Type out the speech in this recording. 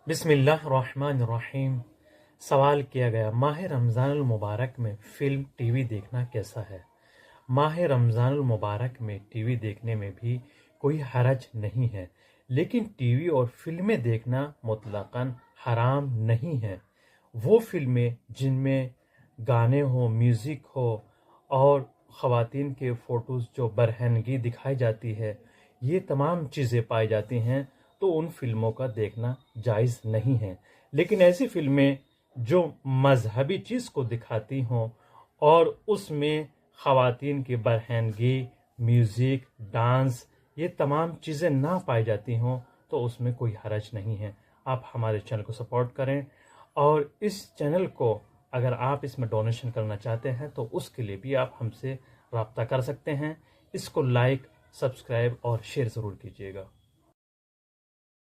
बिस्मिल्लाहिर्रहमानिर्रहीम। सवाल किया गया, माह रमज़ानुल मुबारक में फ़िल्म टीवी देखना कैसा है। माह रमज़ानुल मुबारक में टीवी देखने में भी कोई हरज नहीं है, लेकिन टीवी और फिल्में देखना मुतलक़न हराम नहीं है। वो फिल्में जिनमें गाने हो, म्यूज़िक हो और ख़वातीन के फ़ोटोज़ जो बरहनगी दिखाई जाती है, ये तमाम चीज़ें पाई जाती हैं, तो उन फिल्मों का देखना जायज़ नहीं है। लेकिन ऐसी फिल्में जो मज़हबी चीज़ को दिखाती हों और उसमें ख़वातीन की बरहनगी, म्यूज़िक, डांस, ये तमाम चीज़ें ना पाई जाती हों, तो उसमें कोई हरज नहीं है। आप हमारे चैनल को सपोर्ट करें और इस चैनल को अगर आप इसमें डोनेशन करना चाहते हैं तो उसके लिए भी आप हमसे राब्ता कर सकते हैं। इसको लाइक, सब्सक्राइब और शेयर ज़रूर कीजिएगा।